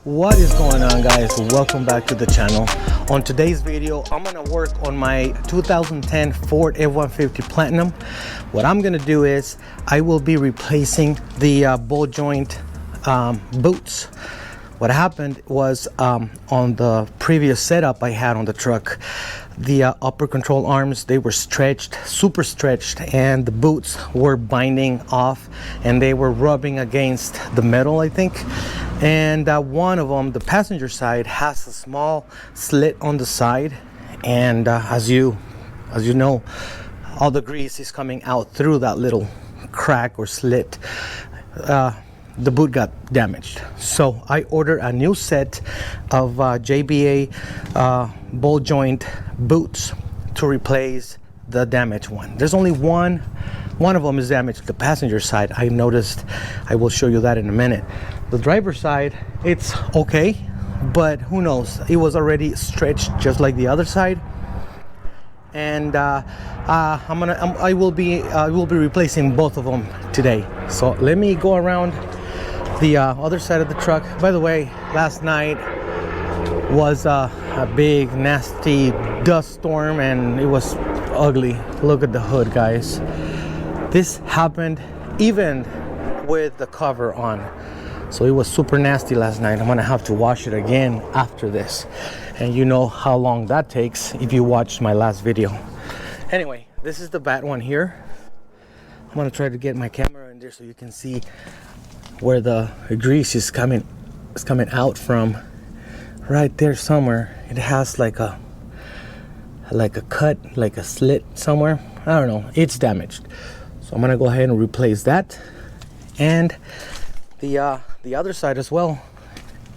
What is going on, guys? Welcome back to the channel. On today's video, I'm gonna work on my 2010 Ford F-150 Platinum. What I'm gonna do is I will be replacing the ball joint boots. What happened was on the previous setup I had on the truck, the upper control arms, they were stretched, super stretched, and the boots were binding off and they were rubbing against the metal, I think. And one of them, the passenger side, has a small slit on the side, and as you know, all the grease is coming out through that little crack or slit. The boot got damaged, so I ordered a new set of JBA ball joint boots to replace the damaged one. There's only one of them is damaged, the passenger side. I noticed. I will show you that in a minute. The driver's side, it's okay, but who knows, it was already stretched just like the other side. And I will be replacing both of them today. So let me go around the other side of the truck. By the way, last night was a big nasty dust storm and it was ugly. Look at the hood, guys. This happened even with the cover on, so it was super nasty last night. I'm gonna have to wash it again after this, and you know how long that takes if you watched my last video. Anyway, this is the bad one here. I'm gonna try to get my camera in there so you can see where the grease is coming out from. Right there somewhere it has like a cut, like a slit somewhere. I don't know, it's damaged, so I'm gonna go ahead and replace that. And the other side as well.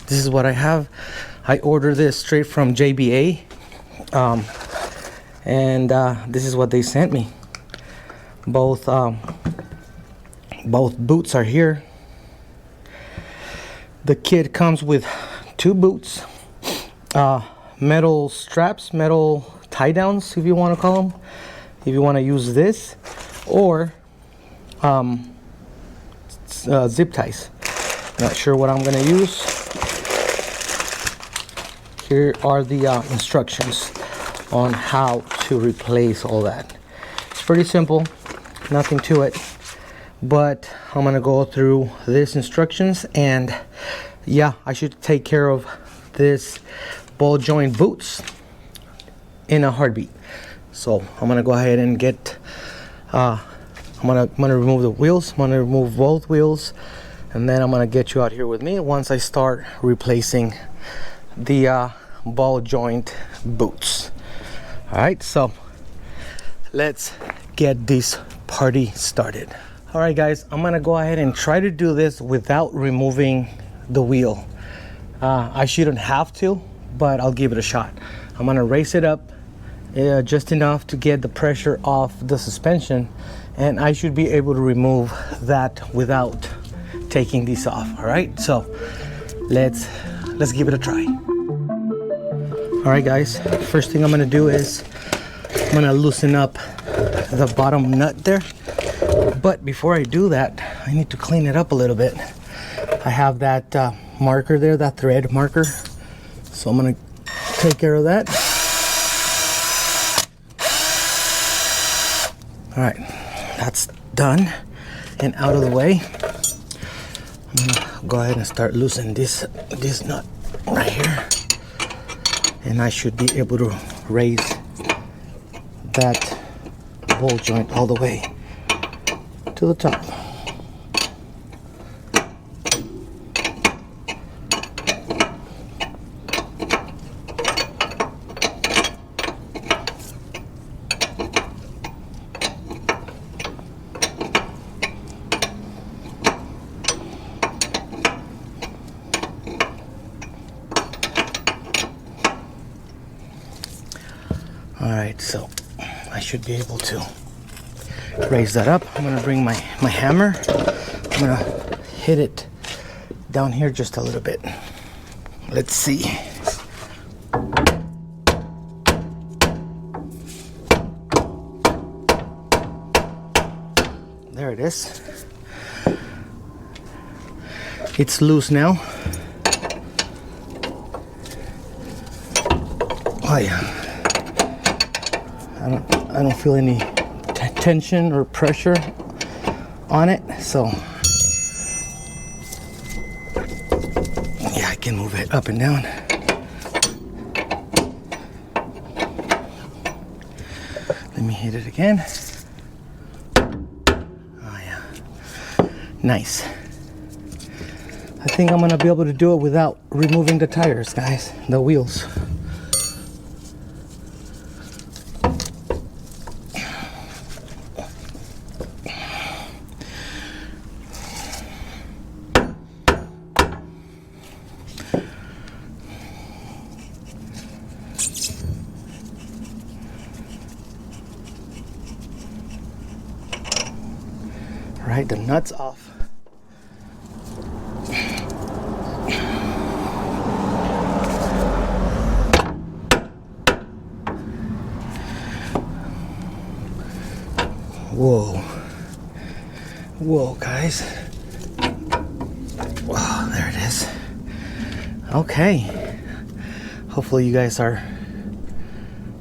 This is what I have. I ordered this straight from JBA, and this is what they sent me. Both boots are here. The kit comes with two boots, metal straps, metal tie downs, if you want to call them, if you want to use this, or zip ties. Not sure what I'm going to use. Here are the instructions on how to replace all that. It's pretty simple, nothing to it, but I'm going to go through these instructions, and yeah, I should take care of this ball joint boots in a heartbeat. So I'm going to go ahead and get I'm gonna remove the wheels. I'm gonna remove both wheels, and then I'm gonna get you out here with me once I start replacing the ball joint boots. All right, so let's get this party started. All right, guys, I'm gonna go ahead and try to do this without removing the wheel. I shouldn't have to, but I'll give it a shot. I'm gonna raise it up just enough to get the pressure off the suspension, and I should be able to remove that without taking these off. All right, so let's give it a try. All right, guys, first thing I'm gonna do is I'm gonna loosen up the bottom nut there, but before I do that, I need to clean it up a little bit. I have that marker there, that thread marker, so I'm gonna take care of that. All right, that's done and out of the way. I'm gonna go ahead and start loosening this nut right here, and I should be able to raise that ball joint all the way to the top. All right, so I should be able to raise that up. I'm gonna bring my hammer. I'm gonna hit it down here just a little bit. Let's see. There it is. It's loose now. Oh yeah. I don't feel any tension or pressure on it, so yeah, I can move it up and down. Let me hit it again. Oh yeah, nice. I think I'm gonna be able to do it without removing the tires, guys, the wheels. Right, the nuts off. Whoa. Whoa, guys. Wow, there it is. Okay. Hopefully you guys are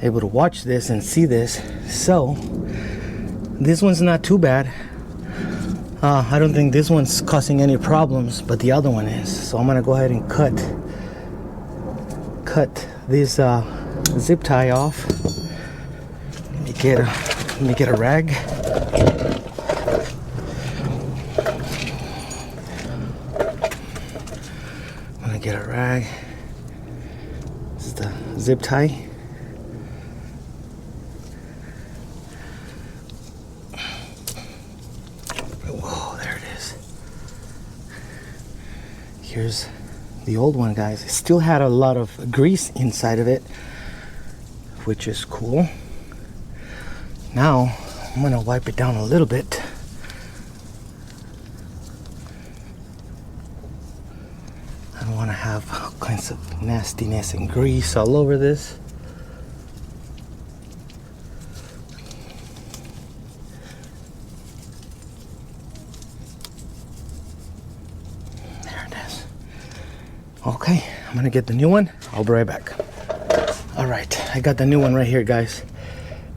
able to watch this and see this. So, this one's not too bad. I don't think this one's causing any problems, but the other one is. So I'm gonna go ahead and cut this zip tie off. Let me get a rag. I'm gonna get a rag. This is the zip tie. Here's the old one, guys. It still had a lot of grease inside of it, which is cool. Now I'm gonna wipe it down a little bit. I don't want to have all kinds of nastiness and grease all over this. Okay, I'm gonna get the new one. I'll be right back. All right, I got the new one right here, guys.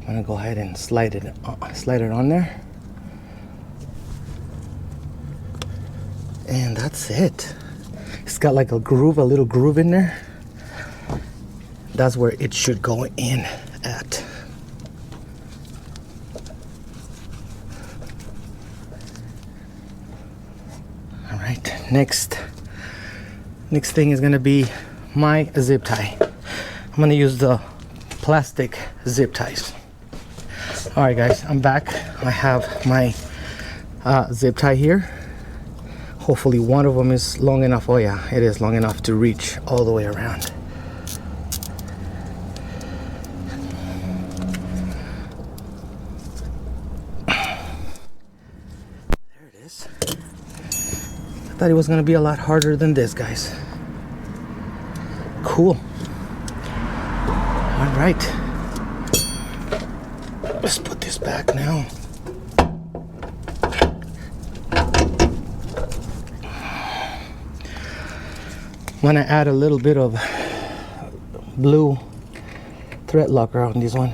I'm gonna go ahead and slide it on there, and that's it. It's got like a little groove in there. That's where it should go in at. All right, next thing is gonna be my zip tie. I'm gonna use the plastic zip ties. All right, guys, I'm back. I have my zip tie here. Hopefully one of them is long enough. Oh yeah, it is long enough to reach all the way around. There it is. I thought it was gonna be a lot harder than this, guys. Cool. All right. Let's put this back now. I'm gonna add a little bit of blue thread locker on this one.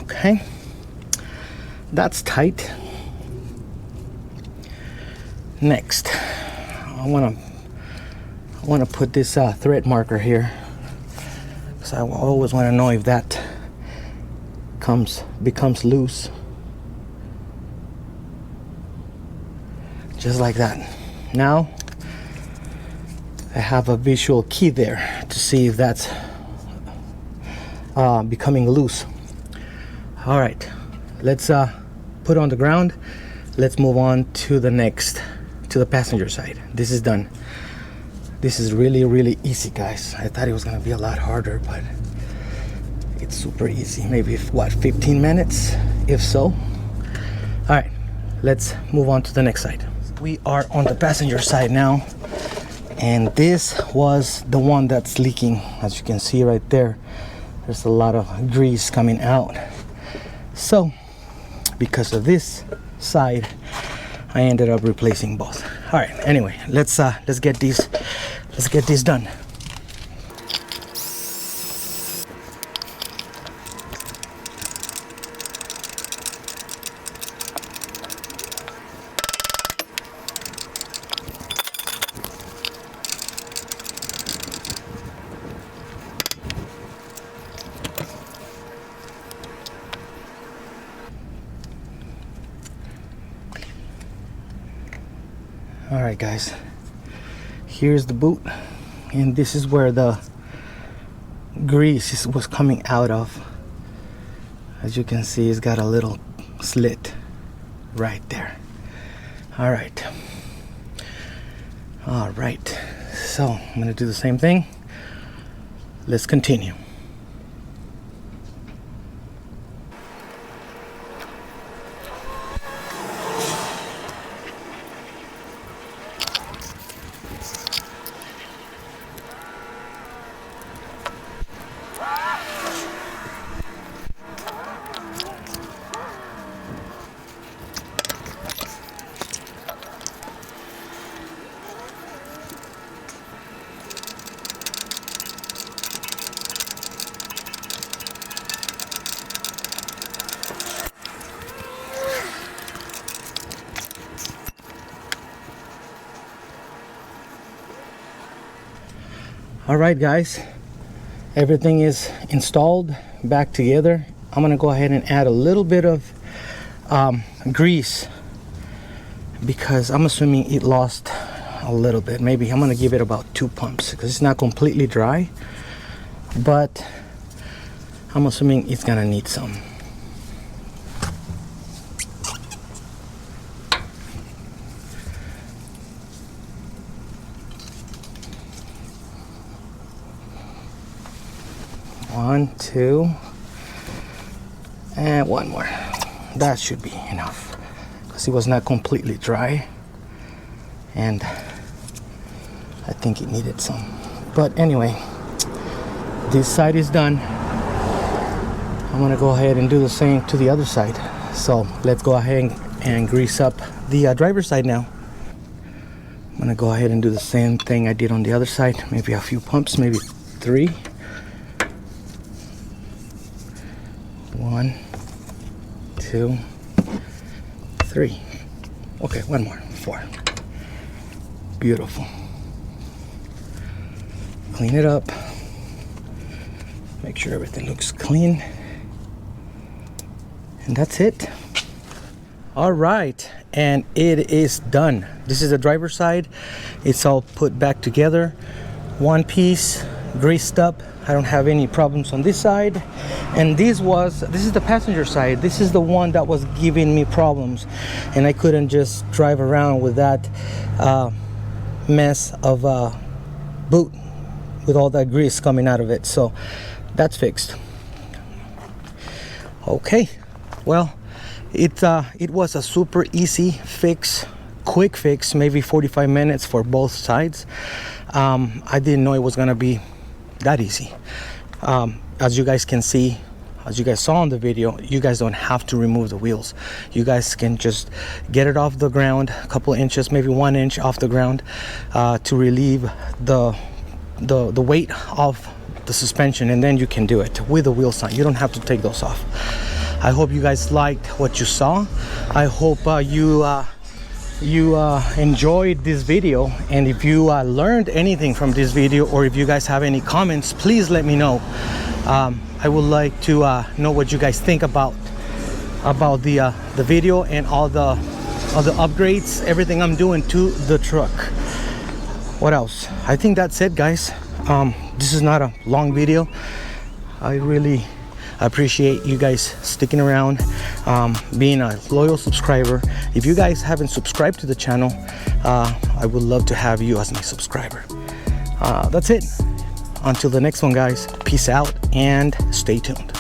Okay, that's tight. Next, I want to put this thread marker here, because I always want to know if that becomes loose. Just like that. Now I have a visual key there to see if that's becoming loose. All right, let's put on the ground let's move on to the passenger side. This is done. This is really easy, guys. I thought it was gonna be a lot harder, but it's super easy. Maybe what, 15 minutes, if so. All right, let's move on to the next side. We are on the passenger side now, and this was the one that's leaking. As you can see right there, there's a lot of grease coming out. So because of this side, I ended up replacing both. All right, anyway, let's get these done. All right, guys, here's the boot, and this is where the grease was coming out of. As you can see, it's got a little slit right there. All right, so I'm gonna do the same thing. Let's continue. All right, guys, everything is installed back together. I'm gonna go ahead and add a little bit of grease because I'm assuming it lost a little bit. Maybe I'm gonna give it about 2 pumps because it's not completely dry, but I'm assuming it's gonna need some. One, two, and one more. That should be enough because it was not completely dry, and I think it needed some. But anyway, this side is done. I'm gonna go ahead and do the same to the other side. So let's go ahead and grease up the driver's side now. I'm gonna go ahead and do the same thing I did on the other side. Maybe a few pumps, maybe 3. 1, 2, 3. Okay, one more. 4. Beautiful. Clean it up. Make sure everything looks clean. And that's it. All right, and it is done. This is the driver's side. It's all put back together. One piece, greased up. I don't have any problems on this side. And this is the passenger side. This is the one that was giving me problems, and I couldn't just drive around with that mess of boot with all that grease coming out of it. So that's fixed. Okay, well, it was a super easy fix, quick fix, maybe 45 minutes for both sides. I didn't know it was gonna be that easy. As you guys can see, as you guys saw in the video, you guys don't have to remove the wheels. You guys can just get it off the ground, a couple inches, maybe 1 inch off the ground, to relieve the weight of the suspension, and then you can do it with the wheels on. You don't have to take those off. I hope you guys liked what you saw. I hope you enjoyed this video, and if you learned anything from this video, or if you guys have any comments, please let me know. I would like to know what you guys think about the video and all the upgrades, everything I'm doing to the truck. What else? I think that's it, guys. This is not a long video. I really I appreciate you guys sticking around, being a loyal subscriber. If you guys haven't subscribed to the channel, I would love to have you as my subscriber. That's it. Until the next one, guys, peace out and stay tuned.